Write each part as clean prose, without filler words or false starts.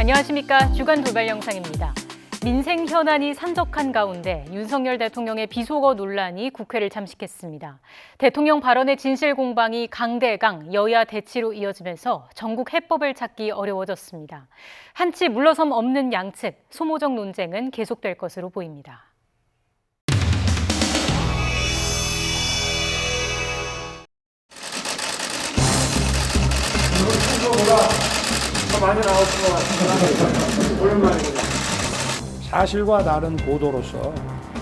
안녕하십니까. 주간 돌발 영상입니다. 민생 현안이 산적한 가운데 윤석열 대통령의 비속어 논란이 국회를 잠식했습니다. 대통령 발언의 진실 공방이 강대강 여야 대치로 이어지면서 전국 해법을 찾기 어려워졌습니다. 한치 물러섬 없는 양측, 소모적 논쟁은 계속될 것으로 보입니다. 많이 나오신 것 같습니다. 오랜만입니다. 사실과 다른 보도로서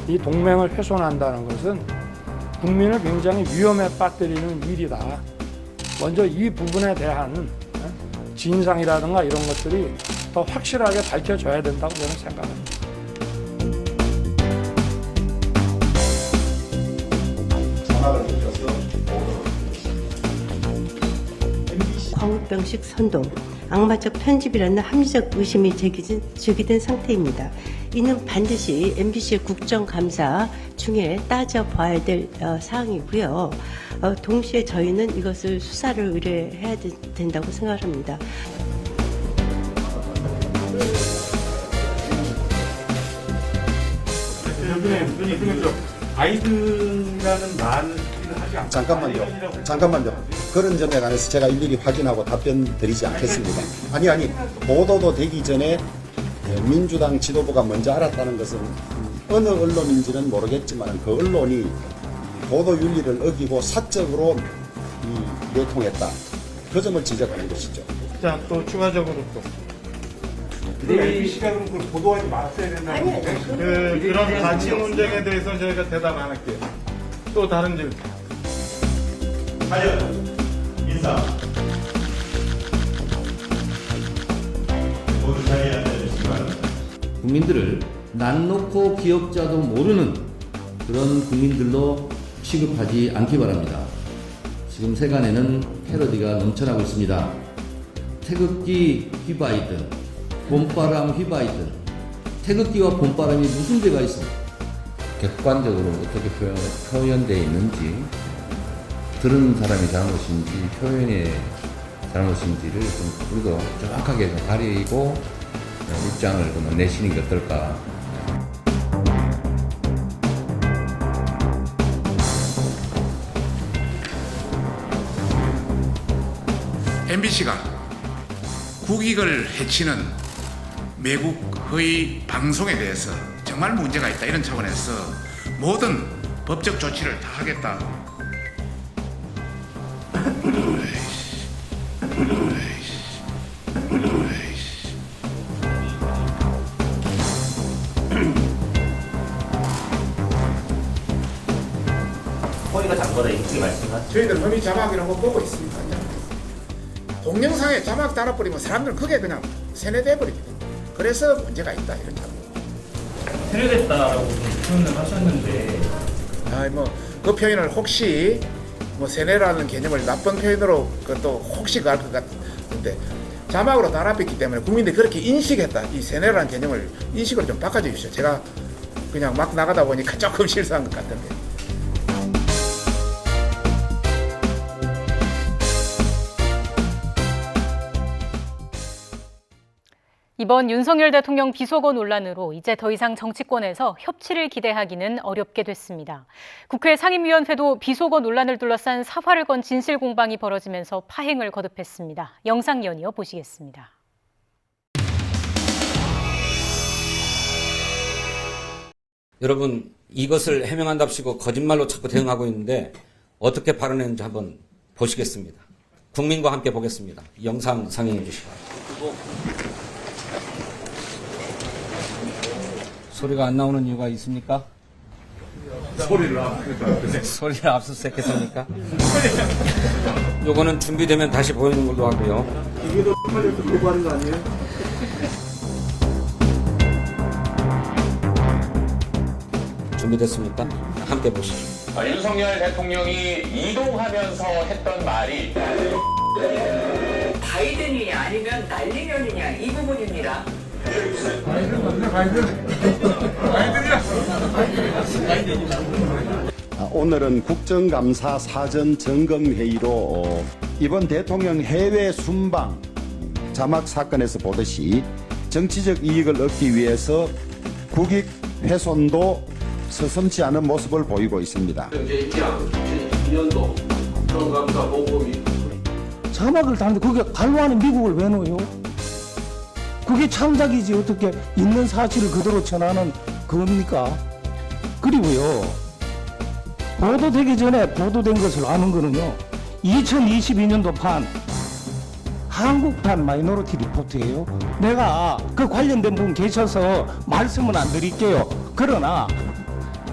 이 동맹을 훼손한다는 것은 국민을 굉장히 위험에 빠뜨리는 일이다. 먼저 이 부분에 대한 진상이라든가 이런 것들이 더 확실하게 밝혀져야 된다고 저는 생각합니다. 광우병식 선동, 악마적 편집이라는 합리적 의심이 제기된 상태입니다. 이는 반드시 MBC의 국정감사 중에 따져봐야 될 사항이고요. 동시에 저희는 이것을 수사를 의뢰해야 된다고 생각합니다. 아이들이라는 말을 하지 않고 잠깐만요. 그런 점에 관해서 제가 일일이 확인하고 답변 드리지 않겠습니다. 아니, 보도도 되기 전에 민주당 지도부가 먼저 알았다는 것은 어느 언론인지는 모르겠지만 그 언론이 보도윤리를 어기고 사적으로 내통했다. 그 점을 지적하는 것이죠. 자, 또 추가적으로 또. MBC가 그럼 그걸 보도하지 말았어야 된다는 건데. 그런 가치 논쟁에 대해서 저희가 대답 안 할게요. 또 다른 질문. 하연, 인사. 모두 자리에 앉아주시기 국민들을 난 놓고 기억자도 모르는 그런 국민들로 취급하지 않기 바랍니다. 지금 세간에는 패러디가 넘쳐나고 있습니다. 태극기 휘바이든 봄바람 휘바이든 태극기와 봄바람이 무슨 죄가 있습니까? 객관적으로 어떻게 표현되어 있는지 들은 사람이 잘못인지 표현의 잘못인지를 좀 우리도 정확하게 가리고 입장을 좀 내시는 게 어떨까. MBC가 국익을 해치는 매국의 방송에 대해서 정말 문제가 있다, 이런 차원에서 모든 법적 조치를 다 하겠다. 허위가 담거다 이렇게 말씀하시죠? 저희들 혐의 자막 이런 거 보고 있습니다. 동영상에 자막 달아버리면 사람들 그게 그냥 세뇌돼버립니다. 그래서 문제가 있다 이런 거. 세뇌됐다라고 표현을 하셨는데 그 표현을 혹시 세뇌라는 개념을 나쁜 표현으로 그것도 혹시 갈 것 같은데 자막으로 달아봤기 때문에 국민들이 그렇게 인식했다. 이 세뇌라는 개념을 인식을 좀 바꿔주십시오. 제가 그냥 막 나가다 보니까 조금 실수한 것 같은데. 이번 윤석열 대통령 비속어 논란으로 이제 더 이상 정치권에서 협치를 기대하기는 어렵게 됐습니다. 국회 상임위원회도 비속어 논란을 둘러싼 사활을 건 진실 공방이 벌어지면서 파행을 거듭했습니다. 영상 연이어 보시겠습니다. 여러분, 이것을 해명한답시고 거짓말로 자꾸 대응하고 있는데 어떻게 발언했는지 한번 보시겠습니다. 국민과 함께 보겠습니다. 영상 상영해 주시기 바랍니다. 소리가 안 나오는 이유가 있습니까? 소리를 압수수색했습니까? 요거는 준비되면 다시 보이는 걸로 하고요. 이게 더 빨리 보고하는 거 아니에요? 준비됐습니까? 함께 보시죠. 윤석열 대통령이 이동하면서 했던 말이 바이든이냐 아니면 날리면이냐 이 부분입니다. 오늘은 국정감사 사전 점검회의로 이번 대통령 해외 순방 자막 사건에서 보듯이 정치적 이익을 얻기 위해서 국익 훼손도 서슴지 않은 모습을 보이고 있습니다. 자막을 다는데 그게 관로하는 미국을 왜 넣어요? 그게 창작이지 어떻게 있는 사실을 그대로 전하는 겁니까? 그리고요, 보도되기 전에 보도된 것을 아는 거는요, 2022년도 판 한국판 마이너리티 리포트예요. 내가 그 관련된 분 계셔서 말씀은 안 드릴게요. 그러나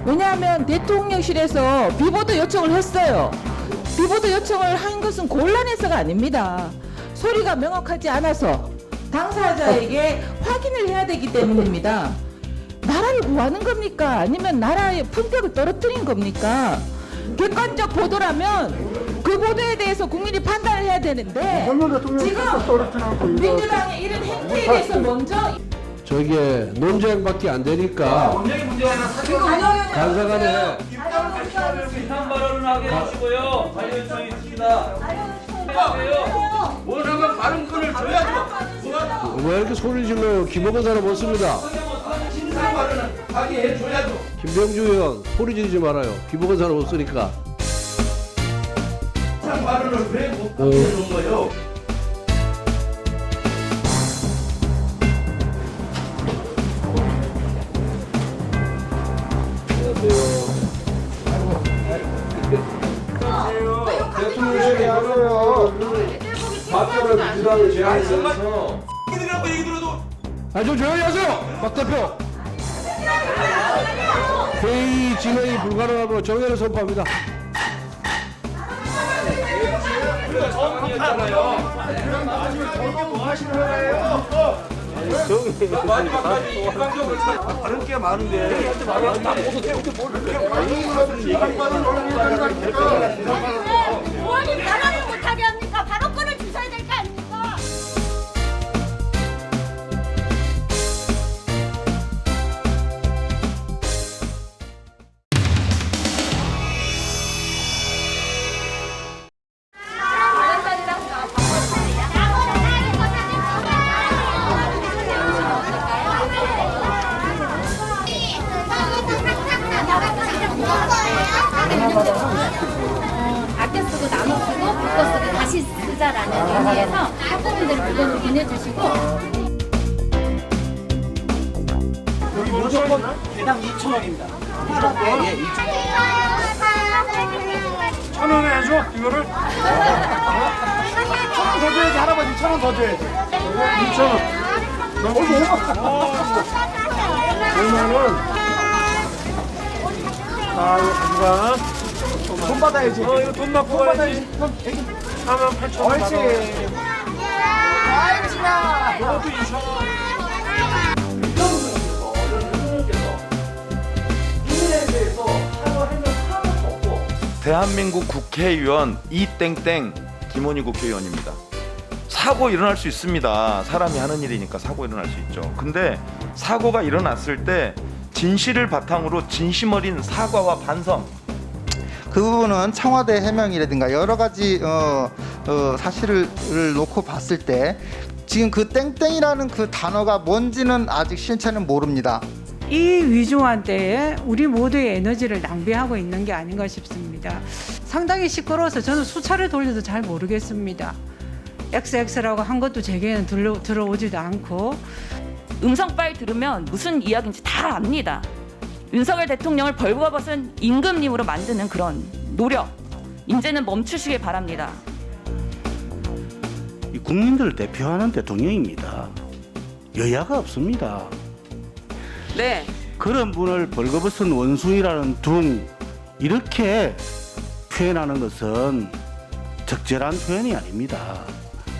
왜냐하면 대통령실에서 비보도 요청을 했어요. 비보도 요청을 한 것은 곤란해서가 아닙니다. 소리가 명확하지 않아서 당사자에게 확인을 해야 되기 때문입니다. 나라를 구하는 겁니까? 아니면 나라의 품격을 떨어뜨린 겁니까? 객관적 보도라면 그 보도에 대해서 국민이 판단을 해야 되는데 지금 민주당의 이런 행태에 대해서 먼저 저게 논쟁밖에 안 되니까 간사간에 비판 발언을 하게 해주시고요. 관련 요청이 있습니다. 원하면 발언권을 줘야죠. 왜 이렇게 소리 질러요? 김어건 사람 없습니다. 김병주 의원 소리 지르지 말아요. 김어건 사람 없으니까. 발언을 왜 못 하는 거예요? 대통령실이 하고요. 맞다를 민주당을 제안해서. 좀 조용히 하세요, 박 대표. 회의 진행이 불가능하므로 정회를 선포합니다. 다른 게 많은데 의원이 발언을 못하게 합니까? 발언권을 주셔야 될 거 아닙니까? 아껴 쓰고 나눠 쓰고 바꿔 쓰고 다시 쓰자라는 의미에서 학부모님들 의견을 보내주시고 여기 무조건 개당 2,000원입니다. 무조건 예, 1,000원에 해줘 이거를. 1,000원 더 줘야지 할아버지. 1,000원 더 줘야지. 2,000원. 그러면은 아 이거 가져가. 돈 받아야지. 이거 돈 받고 가야지. 하면 8,000원 받아. 옳지. 옳지야. 너도 2,000원. 대한민국 국회의원 이땡땡 김원희 국회의원입니다. 사고 일어날 수 있습니다. 사람이 하는 일이니까 사고 일어날 수 있죠. 근데 사고가 일어났을 때 진실을 바탕으로 진심 어린 사과와 반성, 그 부분은 청와대 해명이라든가 여러 가지 사실을 놓고 봤을 때 지금 그 땡땡이라는 그 단어가 뭔지는 아직 실체는 모릅니다. 이 위중한 때에 우리 모두의 에너지를 낭비하고 있는 게 아닌가 싶습니다. 상당히 시끄러워서 저는 수차례 돌려도 잘 모르겠습니다. XX라고 한 것도 제게는 들어오지도 않고. 음성 파일 들으면 무슨 이야기인지 다 압니다. 윤석열 대통령을 벌거벗은 임금님으로 만드는 그런 노력, 이제는 멈추시길 바랍니다. 이 국민들을 대표하는 대통령입니다. 여야가 없습니다. 네. 그런 분을 벌거벗은 원숭이라는 둥 이렇게 표현하는 것은 적절한 표현이 아닙니다.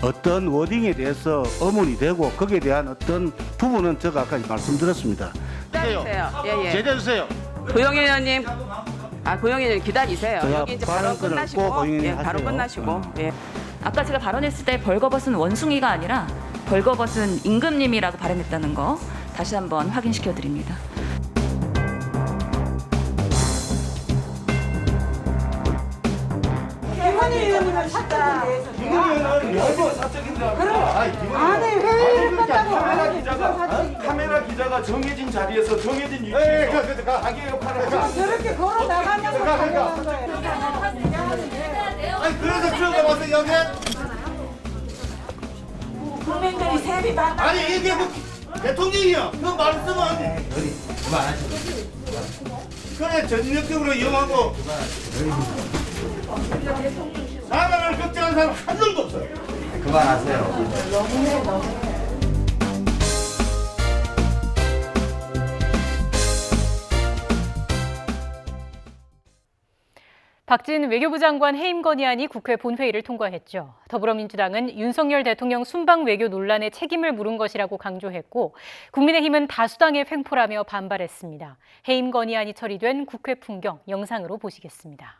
어떤 워딩에 대해서 의문이 되고 거기에 대한 어떤 부분은 제가 아까 말씀드렸습니다. 기다리세요. 예. 제대해주세요. 고영희 의원님, 고영희 의원님 기다리세요. 여기 이제 발언 끝나시고, 바로 끝나시고. 예. 아까 제가 발언했을 때 벌거벗은 원숭이가 아니라 벌거벗은 임금님이라고 발언했다는 거 다시 한번 확인시켜 드립니다. 김원희 의원님은 김웅현은 열번 사적인데 아니 회의를 끝나고 카메라 기자가 정해진 자리에서 정해진 위치에서 자기의 역할을 하고 저렇게 걸어 나가는 거 당연한 거예요. 아니 그래서 들어가봐서 여기 국민들이 세비 받. 아니 이게 뭐 대통령이야. 그 말씀은 그래 전력적으로 이용하고 사람을 걱정하는 사람 한 명도 없어요. 너무해. 박진 외교부 장관 해임 건의안이 국회 본회의를 통과했죠. 더불어민주당은 윤석열 대통령 순방 외교 논란에 책임을 물은 것이라고 강조했고 국민의힘은 다수당의 횡포라며 반발했습니다. 해임 건의안이 처리된 국회 풍경 영상으로 보시겠습니다.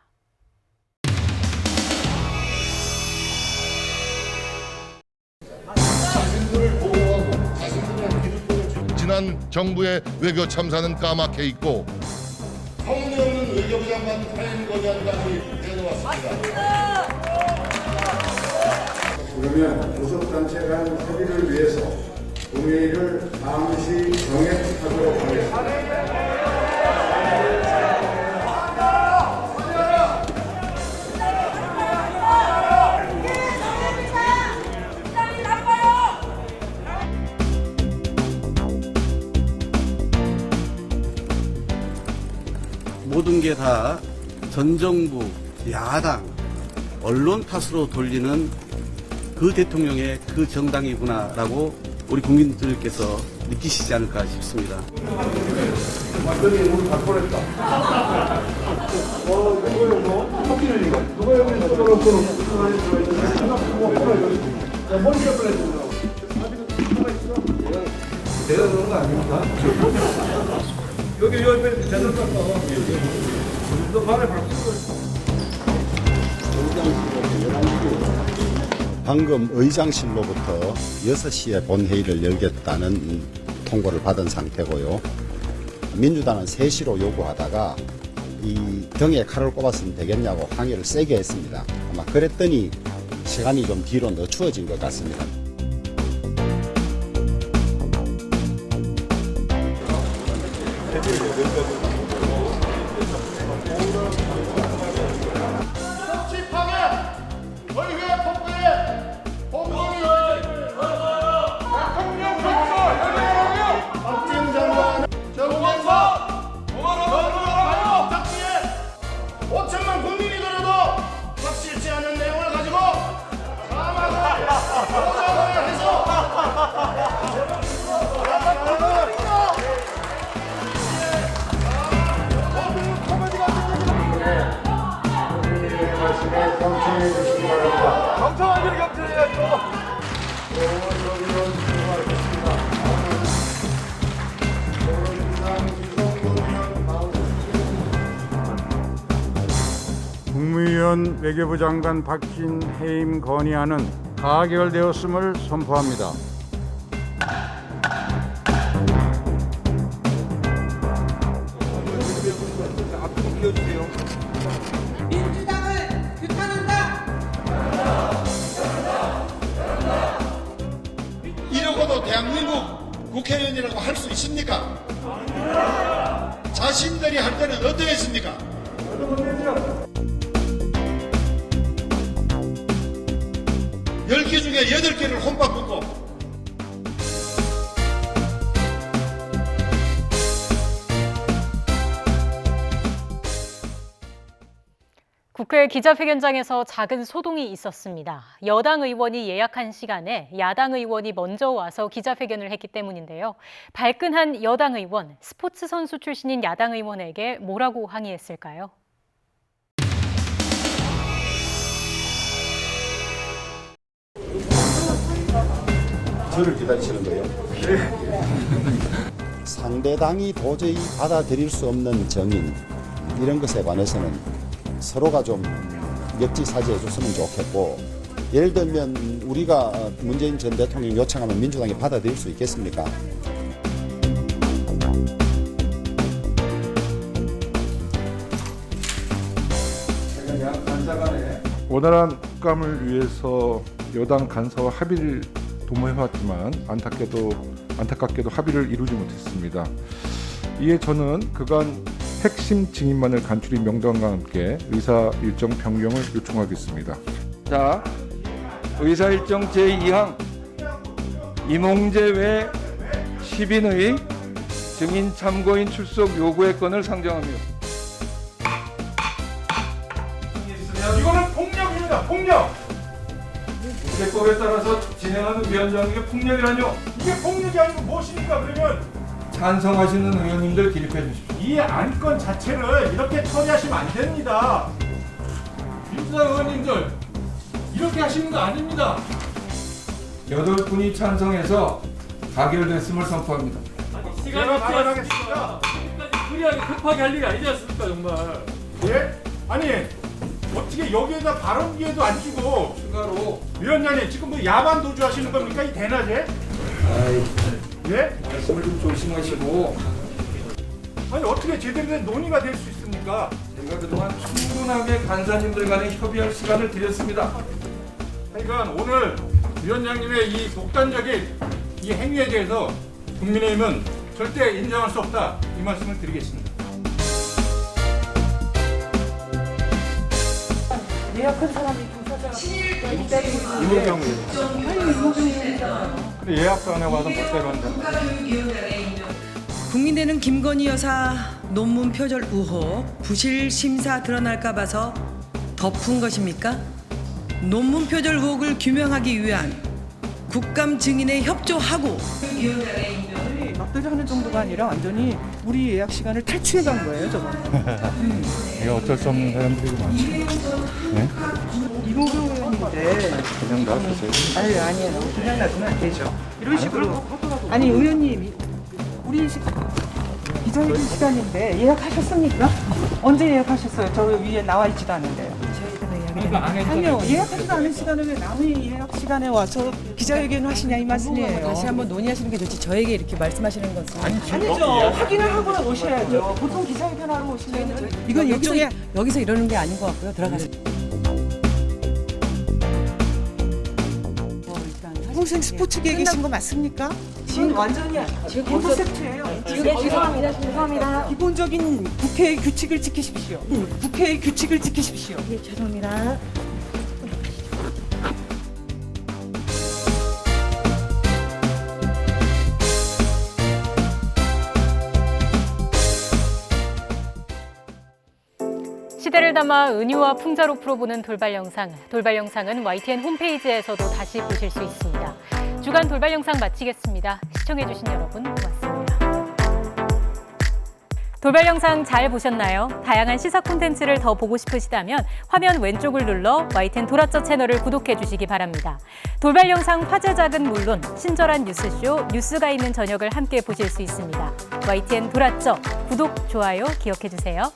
지난 정부의 외교 참사는 까맣게 있고 성의없는 외교부 장관 해임 건의안까지 내놓았습니다. 그러면 교섭단체 간 협의를 위해서 본회의를 잠시 정액하도록 하겠습니다. 모든 게 다 전 정부, 야당, 언론 탓으로 돌리는 그 대통령의 그 정당이구나라고 우리 국민들께서 느끼시지 않을까 싶습니다. 완전히 우리 다 버렸다. 누구예요, 너? 토끼는 이거. 누가 여기 들어놓고 머리 껴버렸어. 내가 그런 거 아닙니까? 여기 옆에 제대로 깎아. 너 말을 바로 방금 의장실로부터 6시에 본회의를 열겠다는 통보를 받은 상태고요. 민주당은 3시로 요구하다가 이 등에 칼을 꼽았으면 되겠냐고 항의를 세게 했습니다. 아마 그랬더니 시간이 좀 뒤로 늦추어진 것 같습니다. 국무위원 외교부 장관 박진 해임 건의안은 가결되었음을 선포합니다. 민주당을 규탄한다. 이러고도 대한민국 국회의원이라고 할 수 있습니까? 자신들이 할 때는 어떠했습니까? 10개 중에 8개를 혼밥먹고 국회 기자회견장에서 작은 소동이 있었습니다. 여당 의원이 예약한 시간에 야당 의원이 먼저 와서 기자회견을 했기 때문인데요. 발끈한 여당 의원, 스포츠 선수 출신인 야당 의원에게 뭐라고 항의했을까요? 저를 기다리시는 거예요? 상대당이 도저히 받아들일 수 없는 정인 이런 것에 관해서는 서로가 좀 역지사지해 줬으면 좋겠고 예를 들면 우리가 문재인 전 대통령 요청하면 민주당이 받아들일 수 있겠습니까? 오늘은 국감을 위해서 여당 간사와 합의를 도모해왔지만 안타깝게도 합의를 이루지 못했습니다. 이에 저는 그간 핵심 증인만을 간추린 명단과 함께 의사 일정 변경을 요청하겠습니다. 자, 의사 일정 제2항 임홍재 외 10인의 증인 참고인 출석 요구의 건을 상정합니다. 이거는 폭력입니다. 폭력. 국회법에 따라서 진행하는 위원장에게 폭력이라뇨? 이게 폭력이 아니고 무엇입니까? 그러면 찬성하시는 의원님들 기립해 주십시오. 이 안건 자체를 이렇게 처리하시면 안 됩니다. 민주당 의원님들 이렇게 하시는 거 아닙니다. 8분이 찬성해서 가결됐음을 선포합니다. 시간이 필요하겠습니다. 그리하게 급하게 할 일이 아니지 않습니까, 정말. 예? 아니 어떻게 여기에다 발언 기회도 안 주고 추가로 위원장님 지금 뭐 야반 도주하시는 겁니까 이 대낮에? 예? 말씀을 좀 조심하시고. 아니 어떻게 제대로 된 논의가 될 수 있습니까? 제가 그동안 충분하게 간사님들 간에 협의할 시간을 드렸습니다. 그러니까 오늘 위원장님의 이 독단적인 이 행위에 대해서 국민의힘은 절대 인정할 수 없다 이 말씀을 드리겠습니다. 예약한 사람이 근데 예약도 안 해와서 못 되는데. 국민대는 김건희 여사 논문 표절 의혹 부실 심사 드러날까 봐서 덮은 것입니까? 논문 표절 의혹을 규명하기 위한 국감 증인에 협조하고 납득을 하는 정도가 아니라 완전히 우리 예약 시간을 탈취해 간 거예요, 저거는. 이게 어쩔 수 없는 사람들이 많죠. 네? 이동경 의원인데 그냥 놔두세요. 아니에요. 그냥 놔두면 안 되죠. 이런 식으로. 아니, 의원님, 우리 기자회견 시간인데 예약하셨습니까? 언제 예약하셨어요? 저 위에 나와 있지도 않은데요. 아니요, 예약하지도 않은 시간에 왜 남의 예약 시간에 와서 기자회견을 하시냐 이 말씀이에요. 다시 한번 논의하시는 게 좋지 저에게 이렇게 말씀하시는 것은 아니죠. 확인을 하고 오셔야죠. 보통 기자회견하러 오시면 이건 여기서 이러는 게 아닌 것 같고요. 들어가세요. 평생 스포츠계에 계신 거 맞습니까? 지금 완전히 지금 콘셉트예요. 죄송합니다. 기본적인 국회의 규칙을 지키십시오. 국회의 규칙을 지키십시오. 네, 죄송합니다. 시대를 담아 은유와 풍자로 풀어보는 돌발 영상. 돌발 영상은 YTN 홈페이지에서도 다시 보실 수 있습니다. 주간 돌발 영상 마치겠습니다. 시청해주신 여러분 고맙습니다. 돌발 영상 잘 보셨나요? 다양한 시사 콘텐츠를 더 보고 싶으시다면 화면 왼쪽을 눌러 YTN 돌아쩌 채널을 구독해 주시기 바랍니다. 돌발 영상 화제작은 물론 친절한 뉴스쇼 뉴스가 있는 저녁을 함께 보실 수 있습니다. YTN 돌아쩌 구독, 좋아요 기억해 주세요.